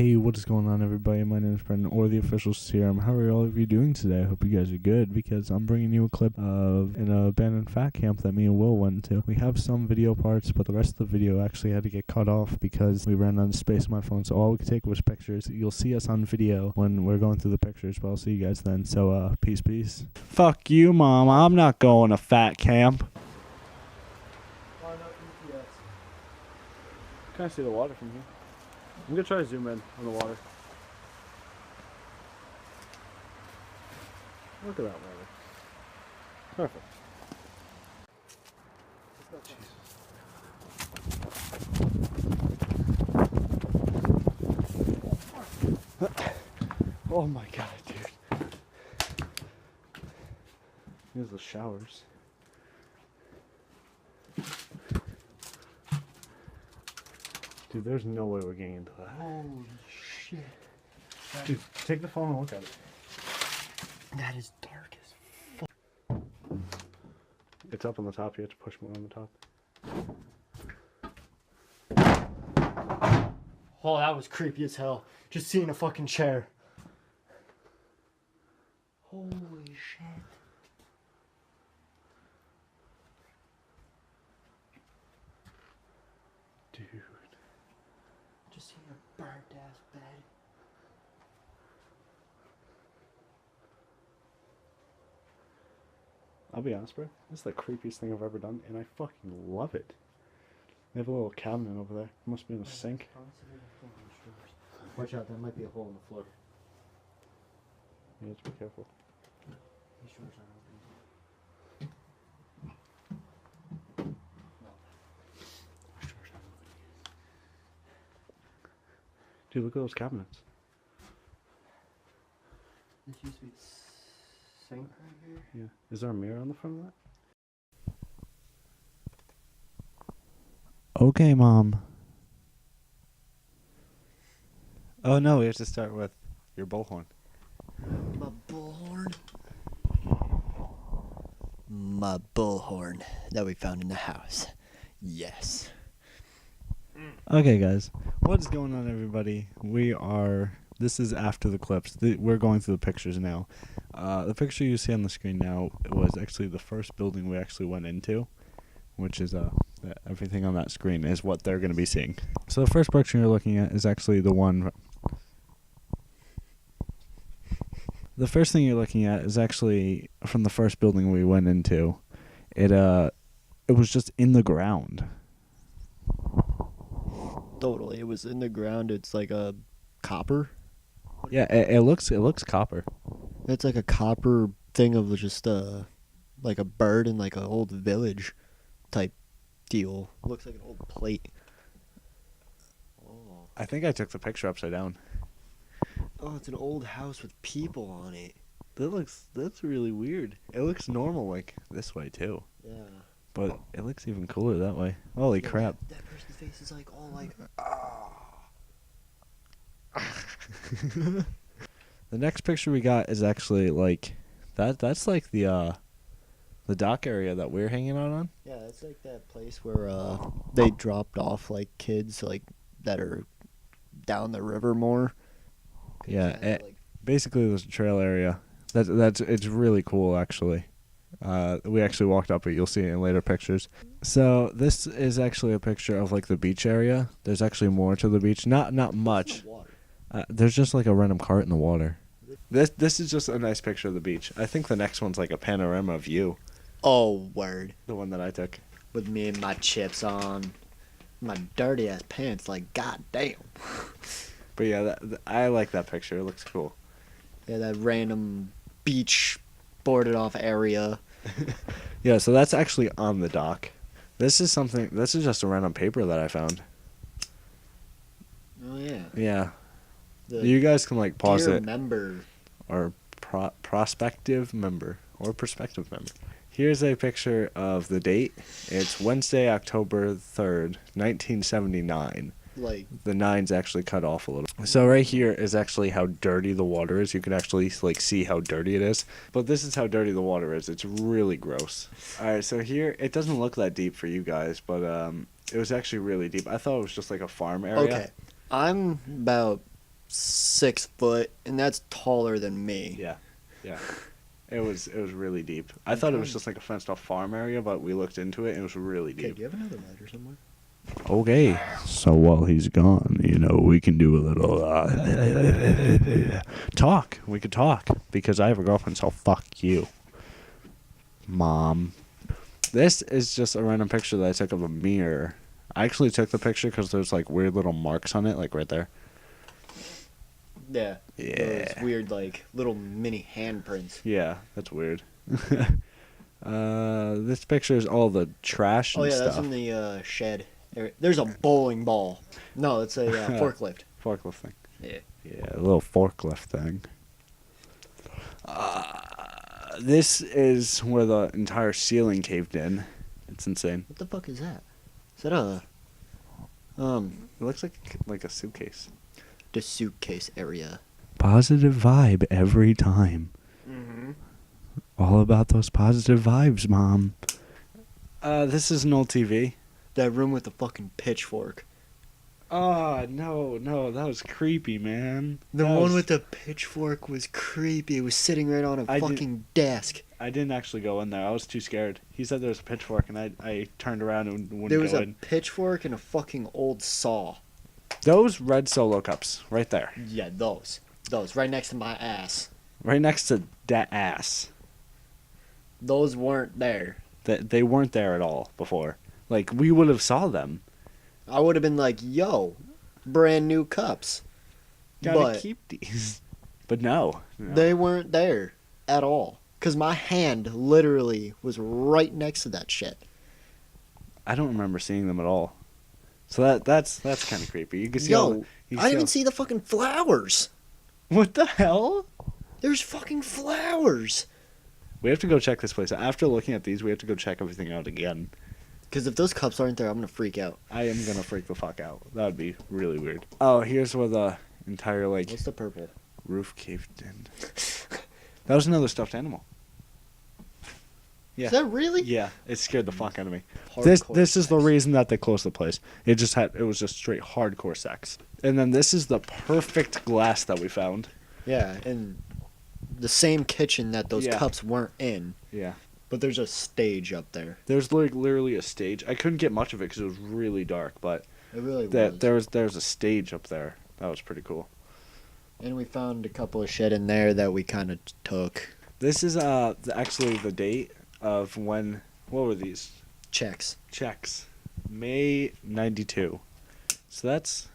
Hey, what is going on, everybody? My name is Brendan, or the official serum. How are all of you doing today? I hope you guys are good, because I'm bringing you a clip of an abandoned fat camp that me and Will went to. We have some video parts, but the rest of the video actually had to get cut off because we ran out of space on my phone, so all we could take was pictures. You'll see us on video when we're going through the pictures, but I'll see you guys then. So, peace. Fuck you, Mom. I'm not going to fat camp. Can I see the water from here? I'm gonna try to zoom in on the water. Look at that water. Perfect. Oh my god, dude. Here's the showers. Dude, there's no way we're getting into that. Holy shit. Dude, take the phone and look at it. That is dark as fuck. It's up on the top. You have to push more on the top. Oh, that was creepy as hell. Just seeing a fucking chair. Holy shit. Dude. Just seeing a burnt ass bed. I'll be honest, bro. This is the creepiest thing I've ever done, and I fucking love it. They have a little cabinet over there. It must be in a sink. Watch out, there might be a hole in the floor. Yeah, just be careful. These drawers aren't open. Dude, look at those cabinets. This used to be a sink right here. Yeah. Is there a mirror on the front of that? Okay, Mom. Oh no, we have to start with your bullhorn. My bullhorn. My bullhorn that we found in the house. Yes. Okay, guys. What is going on, everybody? This is after the clips. We're going through the pictures now. The picture you see on the screen now was actually the first building we actually went into, which is everything on that screen is what they're going to be seeing. So the first picture you're looking at is actually the one. The first thing you're looking at is actually from the first building we went into. It was just in the ground. Totally. It was in the ground. It's like a copper. Yeah, it looks copper. It's like a copper thing of just like a bird in like an old village type deal. Looks like an old plate. Oh. I think I took the picture upside down. Oh, it's an old house with people on it. That's really weird. It looks normal like this way too. Yeah. But it looks even cooler that way. Holy crap. That person's face is like all like The next picture we got is actually like that's like the dock area that we're hanging out on. Yeah, it's like that place where they dropped off like kids like that are down the river more. Yeah, basically there's a trail area. It's really cool actually. We actually walked up it. You'll see it in later pictures. So this is actually a picture of like the beach area. There's actually more to the beach. Not much. There's just like a random cart in the water. This is just a nice picture of the beach. I think the next one's like a panorama view. Oh, word. The one that I took. With me and my chips on, my dirty ass pants. Like, goddamn. But yeah, I like that picture. It looks cool. Yeah, that random beach boarded off area. Yeah, so that's actually on the dock. This is just a random paper that I found. Oh, yeah. Yeah. You guys can like pause dear it. Member. Or prospective member. Or prospective member. Here's a picture of the date. It's Wednesday, October 3rd, 1979. Like the 9's actually cut off a little. So right here is actually how dirty the water is. You can actually like see how dirty it is. But this is how dirty the water is. It's really gross. All right, so here it doesn't look that deep for you guys, but it was actually really deep. I thought it was just like a farm area. Okay, I'm about 6 foot, and that's taller than me. Yeah. It was really deep. I thought it was just like a fenced off farm area, but we looked into it and it was really Okay, deep. do you have another lighter somewhere? Okay. So while he's gone, we can do a little talk. We could talk because I have a girlfriend, so fuck you, Mom. This is just a random picture that I took of a mirror. I actually took the picture because there's like weird little marks on it, like right there. Yeah. Yeah. Those weird, like, little mini handprints. Yeah, that's weird. This picture is all the trash and Oh, yeah, stuff. that's in the shed. There's a bowling ball. No, it's a forklift. Forklift thing. Yeah. Yeah, a little forklift thing. This is where the entire ceiling caved in. It's insane. What the fuck is that? Is that a... It looks like a suitcase. the suitcase area? Positive vibe every time. Mm-hmm. All about those positive vibes, Mom. This is an old TV. That room with the fucking pitchfork. Oh, no, that was creepy, man. The one with the pitchfork was creepy. It was sitting right on a fucking desk. I didn't actually go in there. I was too scared. He said there was a pitchfork, and I turned around and wouldn't There was go a in. pitchfork and a fucking old saw. Those red Solo cups, right there. Yeah, those. Those, right next to my ass. Right next to that ass. Those weren't there. They weren't there at all before. Like, we would have saw them. I would have been like, yo, brand new cups. Gotta keep these. But no. They weren't there at all. Because my hand literally was right next to that shit. I don't remember seeing them at all. So that's kind of creepy. You can see all Yo, I didn't even see the fucking flowers. What the hell? There's fucking flowers. We have to go check this place out. After looking at these, we have to go check everything out again. Because if those cups aren't there, I'm going to freak out. I am going to freak the fuck out. That would be really weird. Oh, here's where the entire, like, What's the purple? roof caved in. That was another stuffed animal. Yeah. Is that really? Yeah, it scared the fuck out of me. Hardcore This is the sex. reason that they closed the place. It was just straight hardcore sex. And then this is the perfect glass that we found. Yeah, and the same kitchen that those Yeah. cups weren't in. Yeah. But there's a stage up there. There's like literally a stage. I couldn't get much of it because it was really dark, but It really was. there was a stage up there. That was pretty cool. And we found a couple of shit in there that we kind of took. This is actually the date of when. What were these? Checks. Checks. May 92. So that's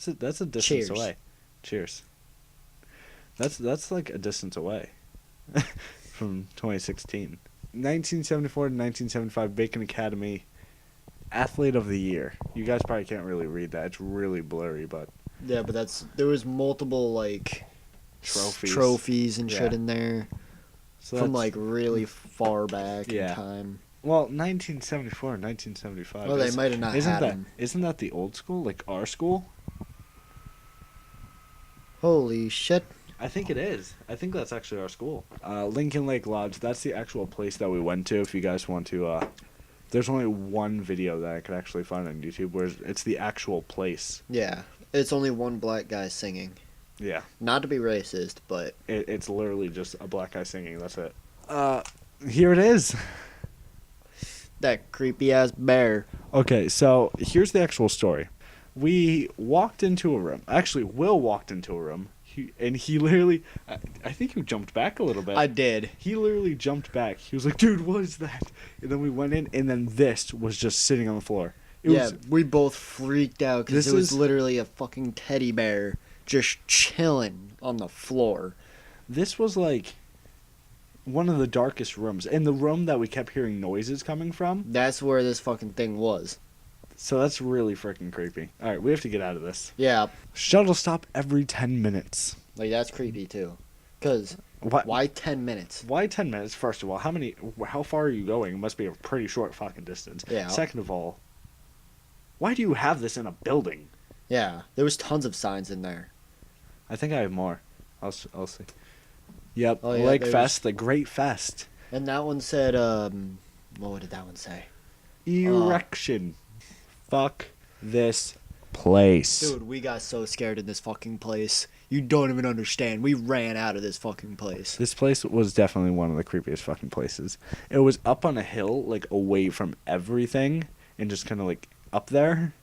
a distance Cheers. away. Cheers. That's like a distance away from 2016. 1974 to 1975 Bacon Academy Athlete of the Year. You guys probably can't really read that. It's really blurry, but Yeah, but there was multiple like Trophies. and Yeah. shit in there so from that's- like really far back Yeah. in time. well, 1974 and 1975. Well, they might have not had them. Isn't that the old school, like our school? Holy shit. I think it is. I think that's actually our school. Lincoln Lake Lodge. That's the actual place that we went to. If you guys want to, there's only one video that I could actually find on YouTube where it's the actual place. Yeah, it's only one black guy singing. Yeah, Not to be racist, but it's literally just a black guy singing. That's it. Here it is. that creepy ass bear. Okay, so here's the actual story. We walked into a room. Actually, Will walked into a room. He literally, I think you jumped back a little bit. I did. He literally jumped back. He was like, dude, what is that? And then we went in, and then this was just sitting on the floor. We both freaked out because This it was is- literally a fucking teddy bear just chilling on the floor. This was like one of the darkest rooms. And the room that we kept hearing noises coming from. That's where this fucking thing was. So that's really freaking creepy. All right, we have to get out of this. Yeah, Shuttle stop every 10 minutes. like that's creepy too. Because What? why 10 minutes? Why 10 minutes, first of all? How far are you going? It must be a pretty short fucking distance. Yeah. Second of all, why do you have this in a building? Yeah, there was tons of signs in there. I think I have more. I'll see. Yep, Oh, yeah, Lake there's- Fest, the Great Fest. And that one said, what did that one say? Erection. Fuck this place. Dude, we got so scared in this fucking place. You don't even understand. We ran out of this fucking place. This place was definitely one of the creepiest fucking places. It was up on a hill, like, away from everything, and just kind of, like, up there.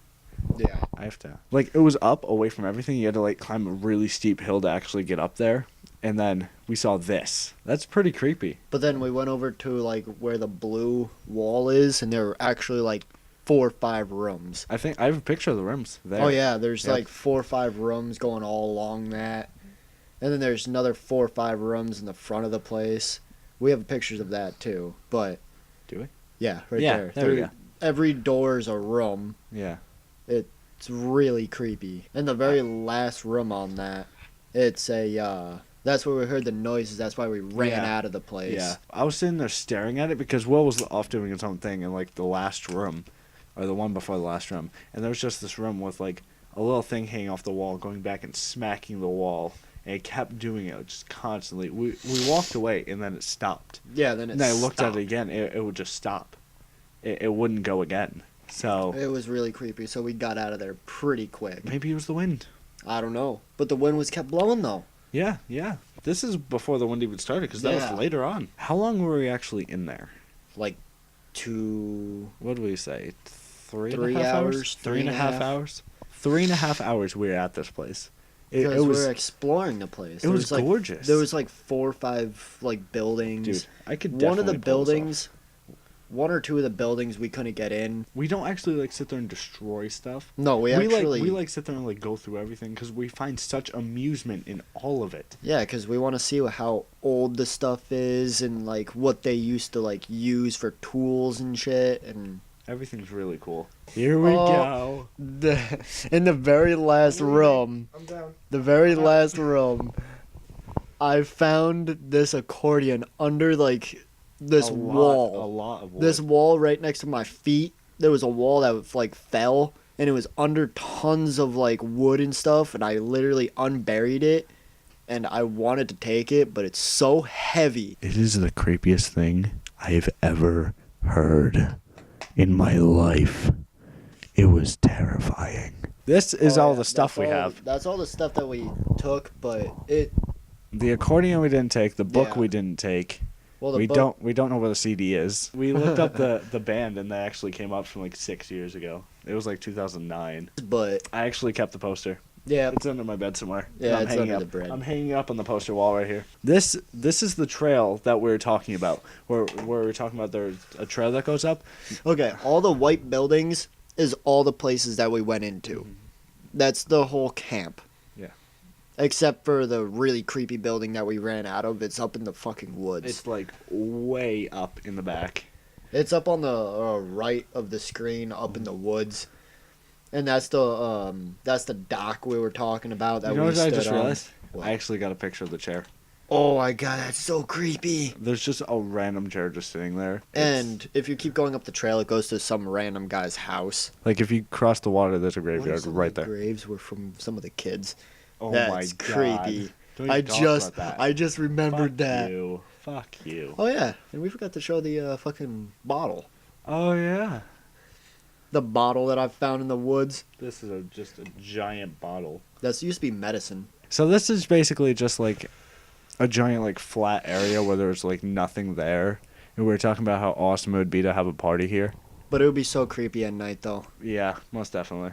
Yeah. I have to... Like, it was up, away from everything. You had to, like, climb a really steep hill to actually get up there. And then we saw this. That's pretty creepy. But then we went over to, like, where the blue wall is, and there were actually, like, 4 or 5 rooms. I think I have a picture of the rooms there. Oh, yeah, there's, Yep. like, 4 or 5 rooms going all along that. And then there's another 4 or 5 rooms in the front of the place. We have pictures of that, too. But... Do we? Yeah, right Yeah, there. there we go. Every door is a room. Yeah. It's really creepy. And the very last room on that, it's a, that's where we heard the noises. That's why we ran out of the place. Yeah. I was sitting there staring at it because Will was off doing his own thing in, like, the last room. Or the one before the last room. And there was just this room with, like, a little thing hanging off the wall, going back and smacking the wall. And it kept doing it just constantly. We walked away, and then it stopped. Yeah, then it And then I looked at stopped. it again. It would just stop. It wouldn't go again. So It was really creepy, so we got out of there pretty quick. maybe it was the wind. I don't know. But the wind was kept blowing, though. Yeah, yeah. This is before the wind even started, because that Yeah. was later on. How long were we actually in there? Like, 2... What did we say? 3 3 and a half hours? hours, 3.5 hours? 3.5 hours we were at this place. It Because was, we were exploring the place. it was like, gorgeous. There was like 4 or 5 like buildings. Dude, I could One of the definitely pull this off. buildings, 1 or 2 of the buildings we couldn't get in. We don't actually like sit there and destroy stuff. No, we actually... like sit there and like go through everything because we find such amusement in all of it. Yeah, because we want to see how old the stuff is and like what they used to like use for tools and shit. And Everything's really cool. Here we go. in the very last room, I'm down. the very last room, I found this accordion under like this wall. A lot of wood. This wall right next to my feet. There was a wall that like fell, and it was under tons of like wood and stuff. And I literally unburied it, and I wanted to take it, but it's so heavy. It is the creepiest thing I've ever heard in my life. It was terrifying. This is all the stuff we have. That's all the stuff that we took, but it. The accordion we didn't take. The book Yeah. we didn't take. Well, the We book, don't know where the CD is. We looked up the band, and they actually came up from like 6 years ago. It was like 2009. but I actually kept the poster. yeah, It's under my bed somewhere. Yeah, I'm it's hanging under up. the bed. I'm hanging up on the poster wall right here. This is the trail that we were talking about. Where we're talking about there's a trail that goes up. okay. All the white buildings is all the places that we went into. That's the whole camp. Yeah. Except for the really creepy building that we ran out of. It's up in the fucking woods. It's like way up in the back. It's up on the right of the screen, up in the woods, and that's the dock we were talking about. That You know we what I stood just on. realized? What? I actually got a picture of the chair. Oh my god, that's so creepy. There's just a random chair just sitting there. It's- And if you keep going up the trail, it goes to some random guy's house. like if you cross the water, there's a What if graveyard some of right the there. graves were from some of the kids. Oh That's my god. creepy. Don't I even talk just about that. I just remembered Fuck that. You. Fuck you. Oh yeah, and we forgot to show the fucking bottle. Oh yeah. The bottle that I found in the woods. This is just a giant bottle. That used to be medicine. So this is basically just like a giant like flat area where there's like nothing there. And we were talking about how awesome it would be to have a party here. But it would be so creepy at night though. Yeah, most definitely.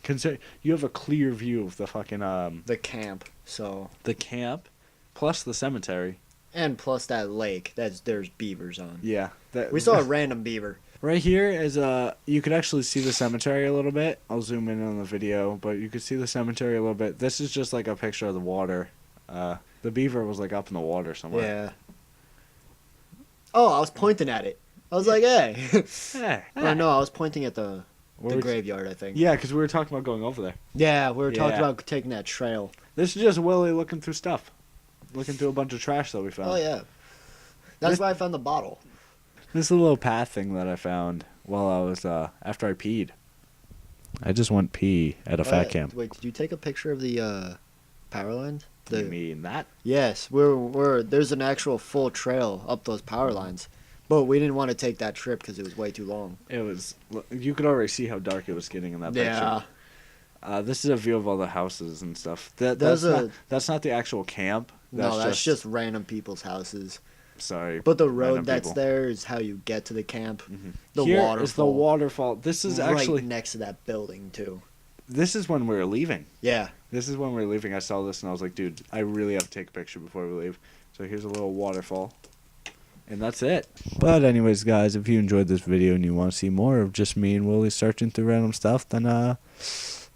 Consider you have a clear view of the fucking The camp. So the camp, plus the cemetery. and plus that lake there's beavers on. Yeah, We saw a random beaver. right here is you could actually see the cemetery a little bit. I'll zoom in on the video, but you could see the cemetery a little bit. This is just like a picture of the water. The beaver was like up in the water somewhere. Yeah. Oh, I was pointing at it. I was like, hey. Hey, Or no, I was pointing at the Where was- graveyard, I think. Yeah, because we were talking about going over there. Yeah, we were talking Yeah. about taking that trail. This is just Willie looking through stuff. Looking through a bunch of trash that we found. Oh, yeah. That's why I found the bottle. This is a little path thing that I found while I was, after I peed. I just went pee at a fat camp. Wait, did you take a picture of the power lines? You mean that? Yes, there's an actual full trail up those power lines. But we didn't want to take that trip because it was way too long. It was, you could already see how dark it was getting in that picture. Yeah. This is a view of all the houses and stuff. There's That's not the actual camp. That's just random people's houses. Sorry. But the road that's there is how you get to the camp. The Here waterfall. is the waterfall. This is actually right next to that building too. This is when we were leaving. Yeah. This is when we were leaving. I saw this and I was like, dude, I really have to take a picture before we leave. So here's a little waterfall. And that's it. But anyways, guys, if you enjoyed this video and you want to see more of just me and Willie searching through random stuff, then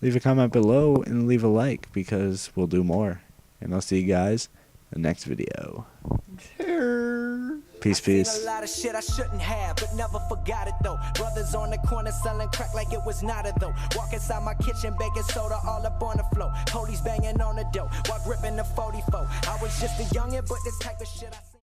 leave a comment below and leave a like because we'll do more. And I'll see you guys in the next video. Peace, peace. A lot of shit I shouldn't have, but never forgot it though. Brothers on the corner selling crack like it was not a though. Walk inside my kitchen, baking soda all up on the floor. Police banging on the door while gripping the 44. I was just a youngin', but this type of shit I